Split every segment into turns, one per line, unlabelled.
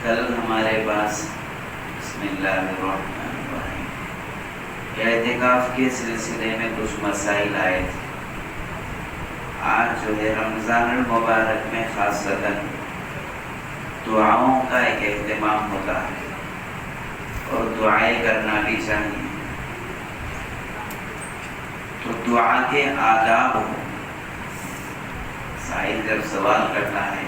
کل ہمارے پاس بسم اللہ الرحمن الرحیم اعتکاف کے سلسلے میں کچھ مسائل آئے تھے۔ آج جو ہے رمضان المبارک میں خاصتاً دعاؤں کا ایک اہتمام ہوتا ہے اور دعائیں کرنا بھی چاہیے۔ تو دعا کے آداب، سائل جب سوال کرتا ہے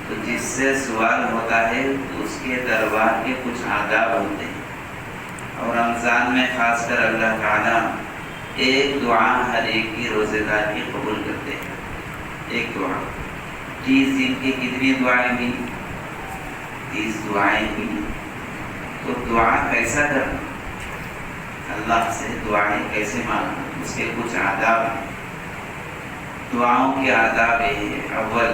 تو جس سے سوال ہوتا ہے اس کے دربار کے کچھ آداب ہوتے ہیں، اور رمضان میں خاص کر اللہ تعالیٰ ایک دعا ہر ایک کی روزے دار کی قبول کرتے ہیں۔ ایک دعا 30 دن کی کتنی دعائیں بھی؟ 30 دعائیں بھی۔ تو دعا کیسا کرنا، اللہ سے دعائیں کیسے مانگنا، اس کے کچھ آداب ہیں۔ دعاؤں کے آداب یہ ہے، اول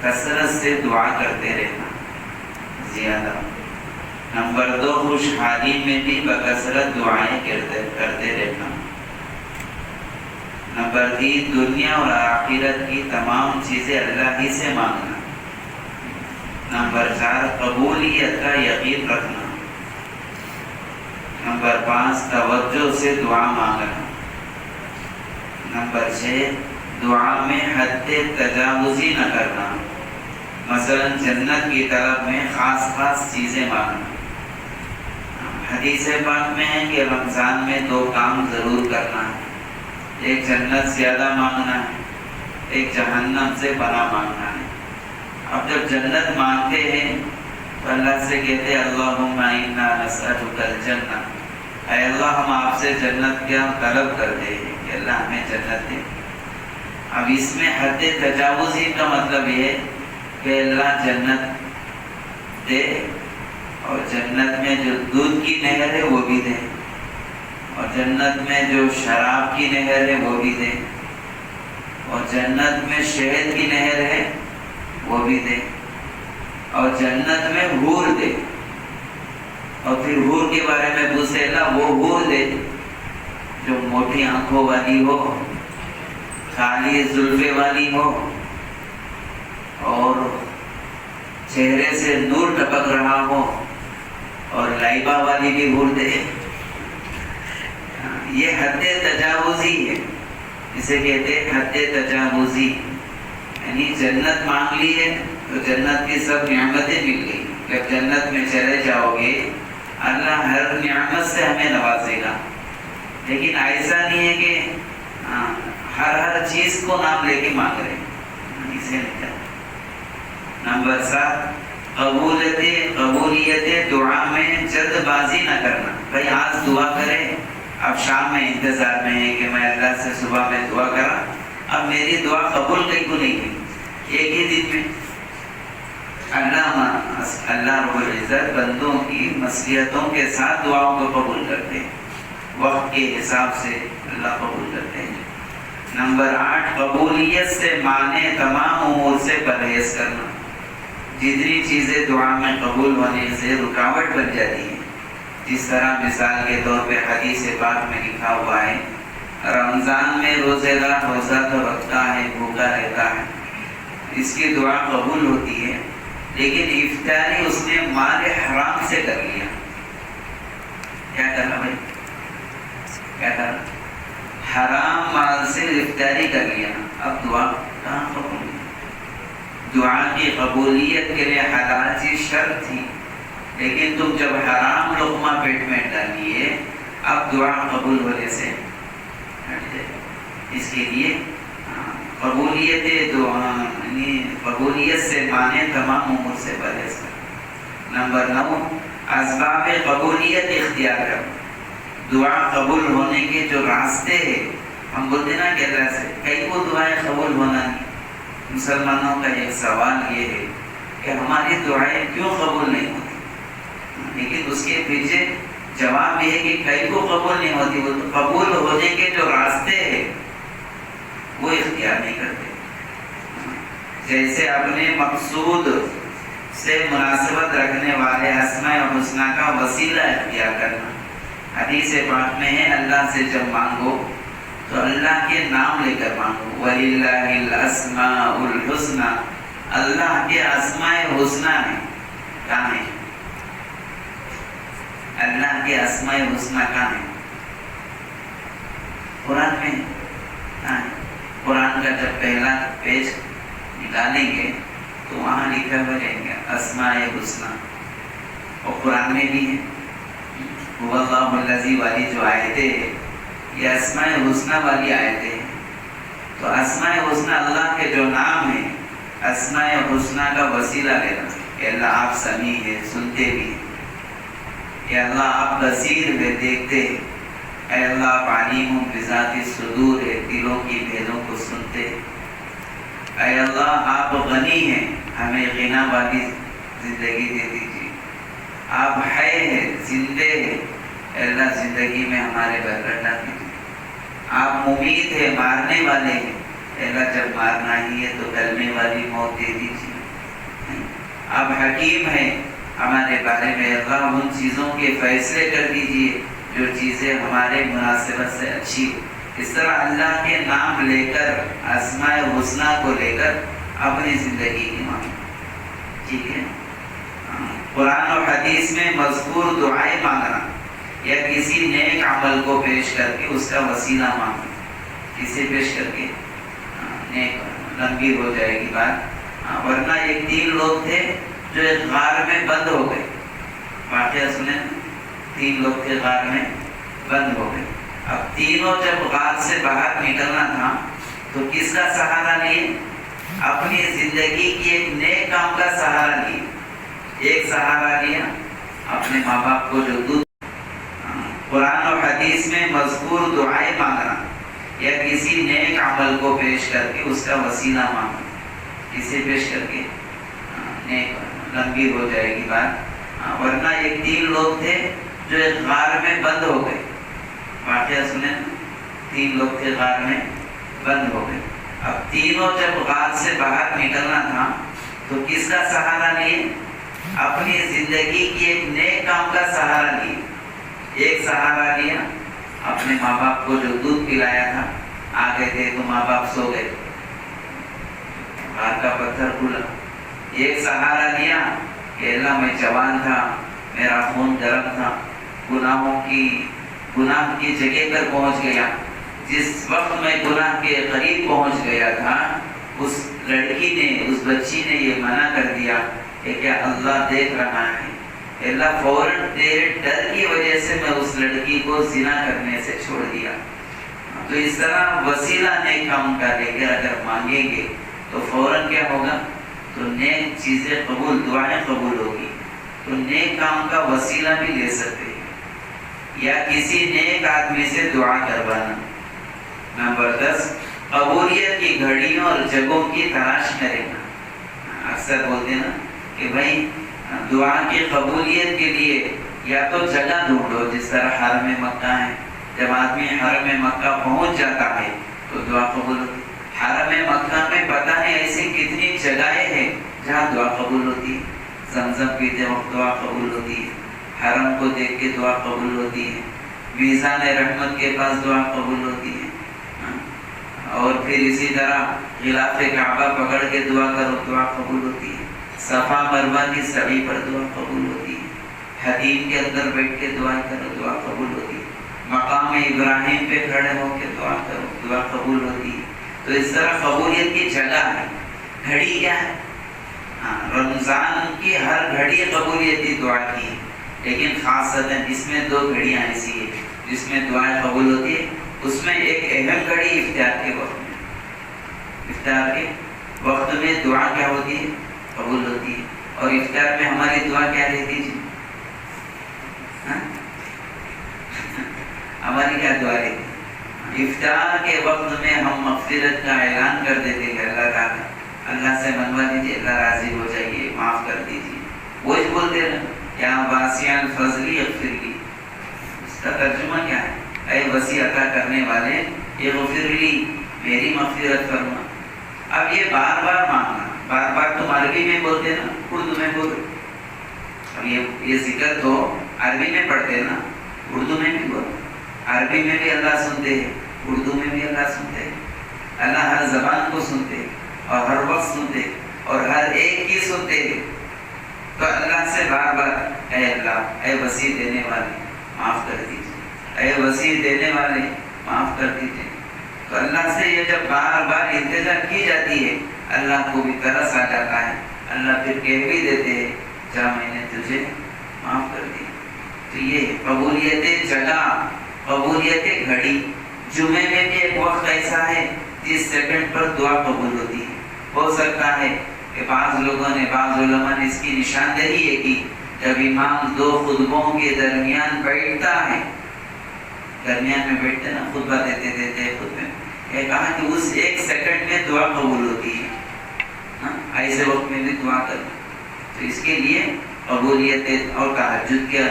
کثرت سے دعا کرتے رہنا، زیادہ۔ نمبر 2 خوشحالی میں بھی بکثرت دعائیں کرتے رہنا۔ نمبر 3 دنیا اور آخرت کی تمام چیزیں اللہ ہی سے مانگنا۔ نمبر 4 قبولیت کا یقین رکھنا۔ نمبر 5 توجہ سے دعا مانگنا۔ نمبر 6 دعا میں حد تجاوزی نہ کرنا، مثلا جنت کی طلب میں خاص چیزیں مانگنا۔ حدیث پاک میں ہے کہ رمضان میں 2 کام ضرور کرنا ہے، ایک جنت زیادہ مانگنا ہے، ایک جہنم سے پناہ مانگنا ہے۔ اب جب جنت مانگتے ہیں تو اللہ سے کہتے ہیں اللہم انا نسألک الجنہ، اے اللہ ہم آپ سے جنت کیا طلب کرتے ہیں کہ اللہ ہمیں جنت دے۔ اب اس میں حد تجاوزی کا مطلب یہ ہے کہ اللہ جنت دے، اور جنت میں جو دودھ کی نہر ہے وہ بھی دے، اور جنت میں جو شراب کی نہر ہے وہ بھی دے، اور جنت میں شہد کی نہر ہے وہ بھی دے، اور جنت میں حور دے۔ اور پھر حور کے بارے میں پوچھے اللہ وہ حور دے جو موٹی آنکھوں والی ہو، کالی زلفیں والی ہو، اور چہرے سے نور ٹپک رہا ہو، اور لائبہ والی بھی حور دے۔ یہ حد تجاوزی ہے، اسے کہتے ہیں حد تجاوزی، یعنی جنت مانگ لی ہے تو جنت کی سب نعمتیں مل گئی۔ جب جنت میں چلے جاؤ گے اللہ ہر نعمت سے ہمیں نوازے گا، لیکن ایسا نہیں ہے کہ ہر چیز کو نام لے کے مانگ رہے ہیں، اسے نہیں کرنا۔ نمبر 7 قبولیت دعا میں جلد بازی نہ کرنا۔ بھائی آج دعا کرے، اب شام میں انتظار میں ہے کہ میں اللہ سے صبح میں دعا کرا، اب میری دعا قبول کہیں کو نہیں کی، ایک ہی دن میں۔ اللہ رب العزت بندوں کی مصلحتوں کے ساتھ دعاؤں کو قبول کرتے ہیں، وقت کے حساب سے اللہ قبول کرتے ہیں۔ نمبر 8 قبولیت سے مانے تمام امور سے پرہیز کرنا۔ جتنی چیزیں دعا میں قبول ہونے سے رکاوٹ بن جاتی ہیں، جس طرح مثال کے طور پہ حدیث پاک میں لکھا ہوا ہے رمضان میں روزے دار روزہ تو رکھتا ہے، بھوکا رہتا ہے، اس کی دعا قبول ہوتی ہے، لیکن افطاری اس نے مال حرام سے کر لیا۔ کیا کرنا بھائی، کیا کرنا؟ حرام مال سے افطاری کر لیا، اب دعا کہاں قبول؟ دعا کی قبولیت کے لیے حلال چیز شرط تھی، لیکن تم جب حرام لقمہ پیٹ میں ڈالیے اب دعا قبول ہونے سے ہٹ جائے۔ اس کے لیے قبولیت دعا یعنی قبولیت سے مانے تمام امور سے پرہیز کرنا۔ نمبر 9 اسباب قبولیت اختیار کرنا۔ دعا قبول ہونے کے جو راستے ہیں، ہم بولتے نا کہ اللہ سے کئی کو دعائیں قبول ہونا نہیں۔ مسلمانوں کا ایک سوال یہ ہے کہ ہماری دعائیں کیوں قبول نہیں ہوتی، لیکن اس کے پیچھے جواب یہ ہے کہ کئی کو قبول نہیں ہوتی، وہ قبول ہونے کے جو راستے ہیں وہ اختیار نہیں کرتے۔ جیسے اپنے مقصود سے مناسبت رکھنے والے اسماء الحسنی کا وسیلہ اختیار کرنا۔ حدیث پاک میں ہے اللہ سے جب مانگو تو اللہ کے نام لے کر مانگو، وَلِلَّهِ الْأَسْمَاءُ الْحُسْنَى، اللہ کے اسماء حسنہ میں کہاں ہے؟ اللہ کے اسماء حسنہ کہاں ہے؟ قرآن میں کہاں ہے؟ قرآن کا جب پہلا پیج نکالیں گے تو وہاں لکھا ہوا رہیں گے اسماء حسنہ، اور قرآن میں بھی ہے هو اللہ الذی والی جو آیتیں ہیں یہ اسماء حسنہ والی آیتیں ہیں. تو اسماء حسنہ اللہ کے جو نام ہیں، اسماء حسنہ کا وسیلہ لینا کہ اللہ آپ سمیع ہے، سنتے بھی ہیں، کہ اللہ آپ بصیر ہے، دیکھتے ہیں، اے اللہ آپ علیم بذات الصدور ہے، دلوں کی بھیدوں کو سنتے ہیں، اے اللہ آپ غنی ہیں، ہمیں غنا والی زندگی دے دیجیے، آپ حی ہیں، زندے ہیں، اے اللہ زندگی میں ہمارے برکت ڈال دیجیے، آپ ممید ہے، مارنے والے ہیں، اے اللہ جب مارنا ہی ہے تو کلمے والی موت دے دیجیے، آپ حکیم ہیں، ہمارے بارے میں اللہ ان چیزوں کے فیصلے کر دیجیے جو چیزیں ہمارے مناسبت سے اچھی ہو. اس طرح اللہ کے نام لے کر، اسماء حسنہ کو لے کر اپنی زندگی کی مانگیں. ٹھیک ہے؟ قرآن اور حدیث میں مذکور دعائیں مانگنا یا کسی نیک عمل کو پیش کر کے اس کا وسیلہ مانگنا، کسے پیش کر کے نیک، لمبی ہو جائے گی بات. ورنہ ایک 3 لوگ تھے جو ایک غار میں بند ہو گئے، واقعہ سنیں، 3 لوگ تھے غار میں بند ہو گئے. اب تینوں جب غار سے باہر نکلنا تھا تو کس کا سہارا لیے؟ اپنی زندگی کی ایک نیک کام کا سہارا لیے. ایک سہارا لیا اپنے ماں باپ کو جو دودھ. قرآن اور حدیث میں مذکور دعائیں مانگنا یا کسی نیک عمل کو پیش کر کے اس کا وسیلہ مانگنا، کسے پیش کر کے نیک، لمبی ہو جائے گی بات. ورنہ ایک 3 لوگ تھے جو ایک غار میں بند ہو گئے، واقعہ سنیں، 3 لوگ تھے غار میں بند ہو گئے. اب تینوں جب غار سے باہر نکلنا تھا تو کس کا سہارا لیے؟ اپنی زندگی کی ایک نیک کام کا سہارا لیے. ایک سہارا لیا اپنے ماں باپ کو جو دودھ پلایا تھا، آ گئے تھے تو ماں باپ سو گئے، غار کا پتھر کھلا. ایک سہارا لیا کہ اللہ میں جوان تھا، میرا خون گرم تھا، گناہ کی جگہ پر پہنچ گیا. جس وقت میں گناہ کے قریب پہنچ گیا تھا اس لڑکی نے، اس بچی نے یہ منع کر دیا کہ کیا اللہ دیکھ رہا ہے؟ اللہ فوراً تیرے ڈر کی وجہ سے میں اس لڑکی کو زنا کرنے سے چھوڑ دیا. تو اس طرح وسیلہ نیک کام کا لے کر اگر مانگیں گے تو فوراً کیا ہوگا؟ تو نیک چیزیں قبول، دعائیں قبول ہوگی. تو نیک کام کا وسیلہ بھی لے سکتے ہیں یا کسی نیک آدمی سے دعا کروانا. نمبر 10، قبولیت کی گھڑیوں اور جگہوں کی تلاش میں رہنا. اکثر بولتے ہیں نا کہ بھائی دعا کی قبولیت کے لیے یا تو جگہ ڈھونڈو، جس طرح حرم مکہ ہے، جب آدمی حرم مکہ پہنچ جاتا ہے تو دعا قبول ہوتی ہے. حرم مکہ میں پتہ ہے ایسی کتنی جگہیں ہیں جہاں دعا قبول ہوتی ہے. زمزم پیتے وقت دعا قبول ہوتی ہے، حرم کو دیکھ کے دعا قبول ہوتی ہے، میزان رحمت کے پاس دعا قبول ہوتی ہے. اور پھر اسی طرح غلاف کعبہ پکڑ کے دعا کرو، دعا قبول ہوتی ہے. صفا مروہ کی سعی پر دعا قبول ہوتی ہے. حدیم کے اندر بیٹھ کے دعا کرو، دعا قبول ہوتی ہے. مقام ابراہیم پہ کھڑے ہو کے دعا کرو، دعا قبول ہوتی ہے. تو اس طرح قبولیت کی جگہ ہے. گھڑی کیا ہے؟ رمضان کی ہر گھڑی قبولیت کی دعا کی ہے، لیکن خاصتاً اس میں 2 گھڑیاں ایسی ہیں جس میں دعائیں قبول ہوتی ہے. اس میں ایک اہم گھڑی افطار کے وقت میں، افطار کے وقت میں دعا کیا ہوتی ہے؟ قبول ہوتی ہے. اور افطار میں ہماری دعا کیا رہتی ہے؟ ہماری کیا دعا رہتی ہے؟ افطار کے وقت میں ہم مغفرت کا اعلان کر دیتے ہیں، اللہ تعالیٰ اللہ سے منوا دیجیے، اللہ راضی ہو جائیے، معاف کر دیجیے. وہی بولتے ہیں یا واسع الفضل اغفر لی. اس کا ترجمہ کیا ہے؟ اے وسیع عطا کرنے والے، اغفر لی، میری مغفرت فرما. اب یہ بار بار مانگنا، بار بار تم عربی میں بولتے نا، اردو میں بولو. اب یہ ذکر تو عربی میں پڑھتے نا، اردو میں بھی بولو. عربی میں بھی اللہ سنتے ہیں، اردو میں بھی اللہ سنتے ہیں. اللہ ہر زبان کو سنتے اور ہر وقت سنتے. اور ہر ایک کی سنتے ہیں. تو اللہ سے بار بار اے اللہ، اے وسیع دینے والے معاف کر دیجیے، اے وسیع دینے والے معاف کر دیجیے. تو اللہ سے یہ جب بار بار التجا کی جاتی ہے، اللہ کو بھی ترس آ جاتا ہے. اللہ پھر کہہ بھی دیتے ہیں جا میں نے تجھے معاف کر دیا. تو یہ قبولیت جگہ، قبولیت گھڑی. جمعے میں بھی ایک وقت ایسا ہے جس سیکنڈ پر دعا قبول ہوتی ہے. ہو سکتا ہے کہ بعض لوگوں نے، بعض علماء نے اس کی نشاندہی ہے کہ جب امام دو خطبوں کے درمیان بیٹھتا ہے، درمیان میں بیٹھتے نا خطبہ دیتے خطبے میں، یہ کہا کہ اس ایک سیکنڈ میں دعا قبول ہوتی ہے. ایسے وقت میں بھی دعا کرنا. تو اس کے لیے قبولیت اور تہجد کے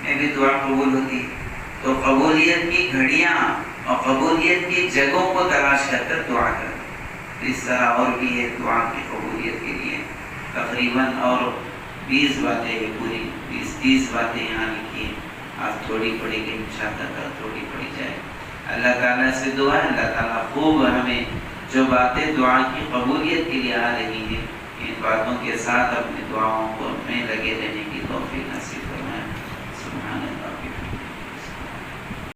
میں بھی دعا قبول ہوتی ہے. تو قبولیت کی گھڑیاں اور قبولیت کی جگہوں کو تلاش کر کر دعا کرنا. اس طرح اور بھی ہے دعا کی قبولیت کے لیے تقریباً اور 20 باتیں، پوری 20-30 باتیں یہاں لکھی ہیں. آج تھوڑی پڑھی گئی، انشاءاللہ تھوڑی پڑھی جائے. اللہ تعالیٰ سے دعا ہے اللہ تعالیٰ خوب ہمیں جو باتیں دعا کی قبولیت کے لیے آ رہی ہیں، ان باتوں کے ساتھ اپنی دعاؤں کو میں لگے رہنے کی